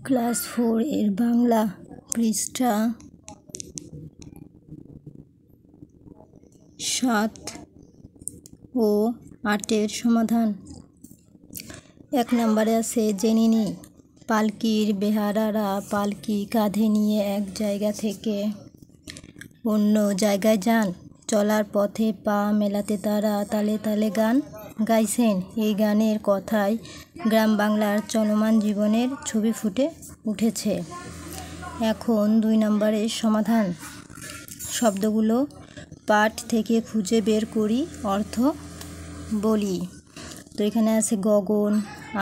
Class 4 এর বাংলা পৃষ্ঠা 7 ও 8 এর সমাধান। 1 নম্বরে আছে জেনে নিই। পালকির বেহারারা পালকি কাঁধে নিয়ে এক জায়গা থেকে অন্য জায়গায় যান। চলার পথে পা মেলাতে তারা তালে তালে গান গাইছেন। এই গানের কথায় গ্রাম বাংলার চলমান জীবনের ছবি ফুটে উঠেছে। এখন 2 নম্বরের সমাধান। শব্দগুলো পাঠ থেকে খুঁজে বের করি, অর্থ বলি। তো এখানে আছে গগন,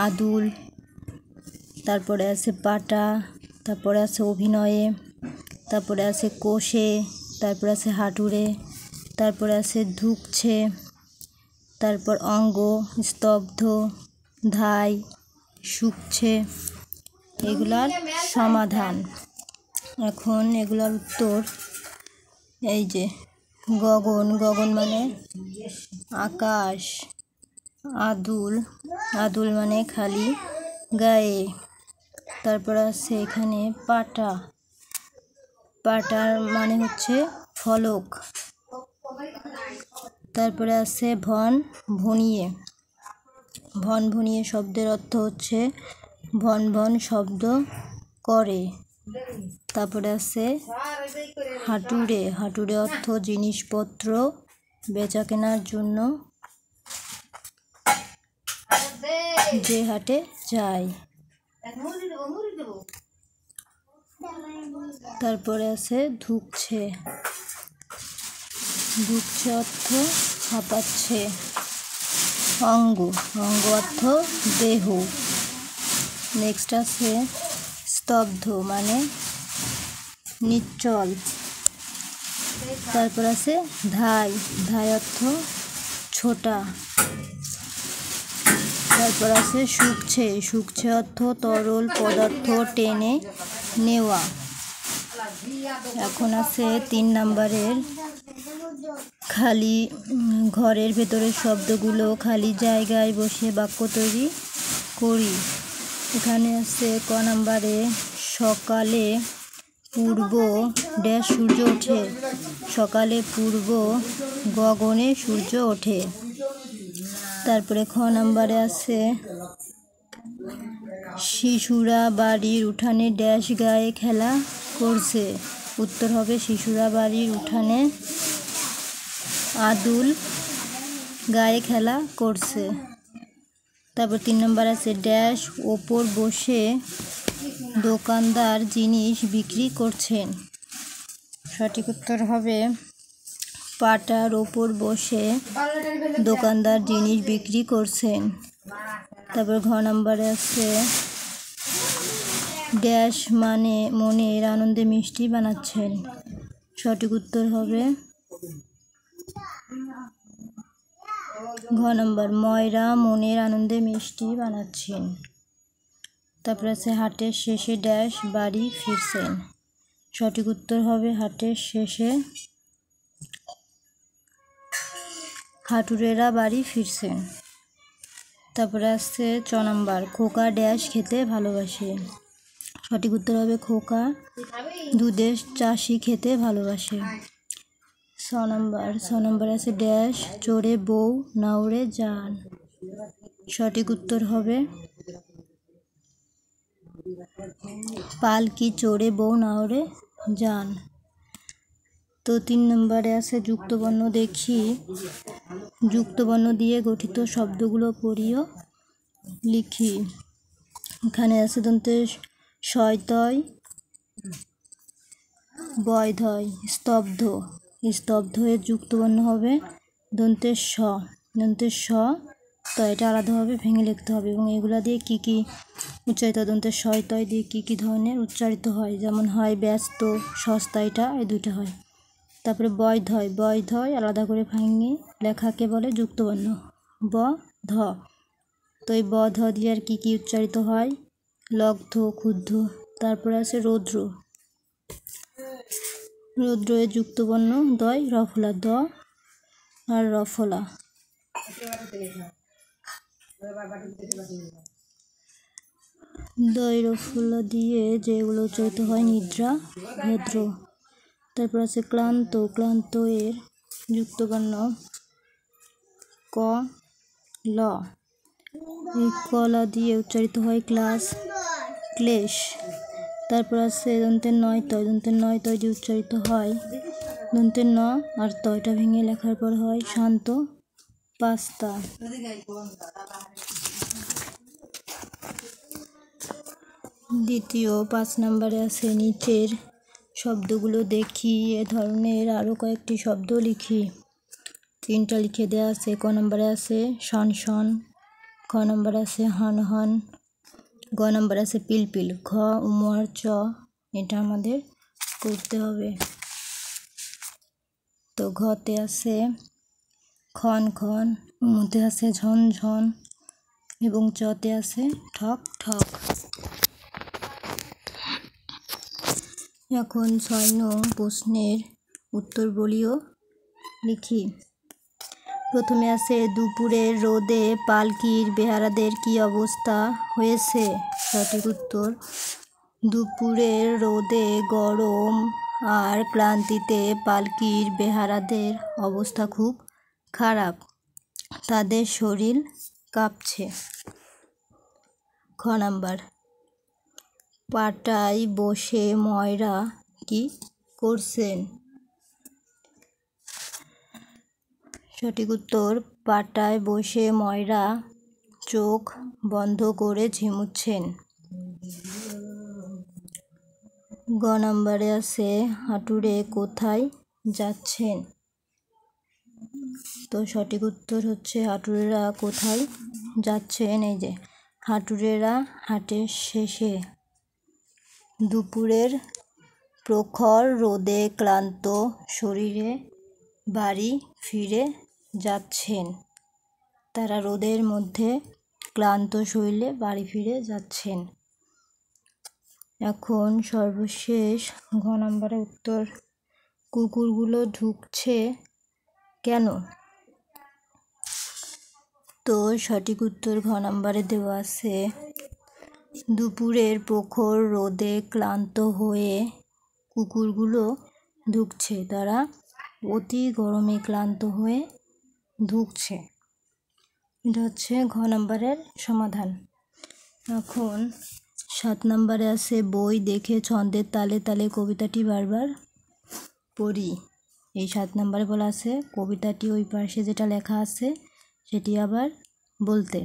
আদুল, তারপরে আছে পাটা, তারপরে আছে অভিনয়ে, তারপরে আছে কোষে, তারপরে আছে হাঁটুরে, তারপরে আছে ধুকছে, তারপর অঙ্গ, স্তব্ধ, ধাই, শুকছে। এগুলার সমাধান। এখন এগুলার উত্তর। এই যে গগন, গগন মানে আকাশ। আদুল, আদুল মানে খালি গায়ে। তারপর আছে এখানে পাটা, পাটার মানে হচ্ছে ফলক। তারপরে আছে ভন ভনিয়ে, ভন ভনিয়ে শব্দের অর্থ হচ্ছে ভন ভন শব্দ করে। তারপরে আছে হাঁটুরে, হাঁটুরে অর্থ জিনিসপত্র বেচা কেনার জন্য যে হাটে যায়। তারপরে আছে ধুকছে, ধুকছে অর্থ হাঁপাচ্ছে। অঙ্গ, অঙ্গ অর্থ দেহ। নেক্সট আছে স্তব্ধ মানে নিশ্চল। তারপর আছে ধাই, ধাই অর্থ ছোটা। তারপর আছে শুকছে, শুকছে অর্থ তরল পদার্থ টেনে নেওয়া। এখন আছে 3 নম্বরের খালি ঘরের ভেতরের শব্দগুলো খালি জায়গায় বসে বাক্য তৈরি করি। এখানে আছে ক নম্বরে সকালে পূর্ব ড্যাশ সূর্য ওঠে। সকালে পূর্ব গগনে সূর্য ওঠে। তারপরে খ নম্বরে আছে শিশুরা বাড়ির উঠানে ড্যাশ গায়ে খেলা করছে। উত্তর হবে শিশুরা বাড়ির উঠানে আদুল গায়ে খেলা করছে। তারপর 3 নম্বর আছে ড্যাশ ওপর বসে দোকানদার জিনিস বিক্রি করছেন। সঠিক উত্তর হবে পাটার ওপর বসে দোকানদার জিনিস বিক্রি করছেন। তারপর ঘ নম্বরে আছে ড্যাশ মানে মনের আনন্দে মিষ্টি বানাচ্ছেন। সঠিক উত্তর হবে ঘ নম্বর, ময়রা মনের আনন্দে মিষ্টি বানাচ্ছেন। তারপর আছে হাটের শেষে ড্যাশ বাড়ি ফিরছেন। সঠিক উত্তর হবে হাটের শেষে হাঁটুরেরা বাড়ি ফিরছেন। তারপরে আছে চ নম্বর, খোকা ড্যাশ খেতে ভালোবাসে। সঠিক উত্তর হবে খোকা দুধের চাষি খেতে ভালোবাসে। ছ নম্বর আছে ড্যাশ চড়ে বউ নাউরে যান। সঠিক উত্তর হবে পালকি চড়ে বউ নাউরে যান। তো 3 নম্বরে আছে যুক্তবর্ণ দেখি। যুক্তবর্ণ দিয়ে গঠিত শব্দগুলো পড়িও লিখি। এখানে আছে দন্তে শয়তয় বয়ধয়। স্তব্ধ, স্তব্ধ এর যুক্তবর্ণ হবে দন্তের স, দন্তের স। তো এটা আলাদাভাবে ভেঙে লিখতে হবে। এবং এগুলা দিয়ে কি কি উচ্চারিত, দন্তের শয়তয় দিয়ে কি কি ধরনের উচ্চারিত হয়, যেমন হয় ব্যস্ত, সস্তা, এটা এই দুইটা হয়। তারপরে বয়ধয়, বয়ধয় আলাদা করে ভেঙে লেখাকে বলে যুক্তবর্ণ ব ধ। তো এই ব ধ দিয়ে আর কি কি উচ্চারিত হয়, লব্ধ, ক্ষুব্ধ। তারপরে আছে রৌদ্র, রৌদ্র এর যুক্তবর্ণ দয় রফলা, দ আর রফলা। দৈরফুল্ল দিয়ে যেগুলো উচ্চারিত হয় নিদ্রা, ভদ্র। তারপর আছে ক্লান্ত, ক্লান্ত এর যুক্তবর্ণ ক, ল। এই কলা দিয়ে উচ্চারিত হয় ক্লাস, ক্লেশ। তারপর আছে দন্তের নয় তয়, দন্তের নয় তয় দিয়ে উচ্চারিত হয় দন্তের ন আর তয়টা ভেঙে লেখার পর হয় শান্ত, পাস্তা। দ্বিতীয় 5 নম্বরে আছে নিচের শব্দগুলো দেখি, এ ধরনের আরও কয়েকটি শব্দ লিখি। 3টা লিখে দেওয়া আছে। ক নম্বরে আছে শন শন, খ নম্বরে আছে হন হন, গ নম্বরে আছে পিলপিল, ঘ উমর চ। এটা আমাদের করতে হবে। তো ঘতে আছে খন খন, উমতে আছে ঝন ঝন এবং চতে আছে ঠক ঠক। এখন 6 নং প্রশ্নের উত্তর বলিও লিখি। প্রথমে আছে দুপুরের রোদে পালকির বেহারাদের কি অবস্থা হয়েছে। সঠিক উত্তর, দুপুরের রোদে গরম আর ক্লান্তিতে পালকির বেহারাদের অবস্থা খুব খারাপ, তাদের শরীর কাঁপছে। খ নাম্বার, পাটায় বসে ময়রা কি করছেন। সঠিক উত্তর, পাটায় বসে ময়রা চোখ বন্ধ করে ঝিমুচ্ছেন। গ নম্বরে আছে হাঁটুরে কোথায় যাচ্ছেন। তো সঠিক উত্তর হচ্ছে হাঁটুরেরা কোথায় যাচ্ছেন, এই যে হাঁটুরেরা হাটের শেষে দুপুরের প্রখর রোদে ক্লান্ত শরীরে বাড়ি ফিরে যাচ্ছেন। তারা রোদের মধ্যে ক্লান্ত শরীরে বাড়ি ফিরে যাচ্ছেন। এখন সর্বশেষ ঘ নম্বরের উত্তর, কুকুরগুলো ঢুকছে কেন। তো সঠিক উত্তর ঘ নম্বরে দেওয়া আছে দুপুরের প্রখর রোদে ক্লান্ত হয়ে কুকুরগুলো ঢুকছে, তারা অতি গরমে ক্লান্ত হয়ে ঢুকছে। এটা হচ্ছে ঘ নম্বরের সমাধান। এখন 7 নম্বরে আছে বই দেখে ছন্দের তালে তালে কবিতাটি বারবার পড়ি। এই 7 নম্বরে বলা আছে কবিতাটি ওই পাশে যেটা লেখা আছে সেটি আবার বলতে।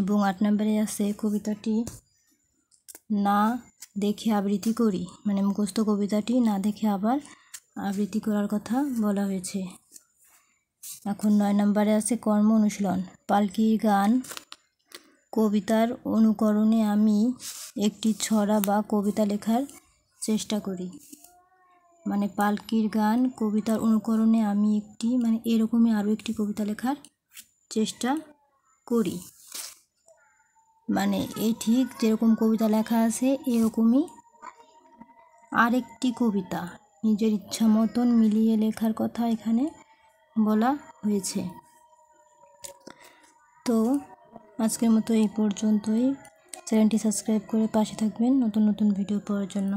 এবং 8 নম্বরে আছে কবিতাটি না দেখে আবৃত্তি করি, মানে মুখস্থ কবিতাটি না দেখে আবার আবৃত্তি করার কথা বলা হয়েছে। এখন 9 নম্বরে আছে কর্ম অনুশীলন। পালকির গান কবিতার অনুকরণে আমি একটি ছড়া বা কবিতা লেখার চেষ্টা করি। মানে পালকির গান কবিতার অনুকরণে আমি একটি, মানে এরকমই আরও একটি কবিতা লেখার চেষ্টা করি। মানে এই ঠিক যেরকম কবিতা লেখা আছে এরকমই আরেকটি কবিতা নিজের ইচ্ছা মতন মিলিয়ে লেখার কথা এখানে বলা হয়েছে। তো আজকের মতো এই পর্যন্তই। চ্যানেলটি সাবস্ক্রাইব করে পাশে থাকবেন নতুন নতুন ভিডিও পাওয়ার জন্য।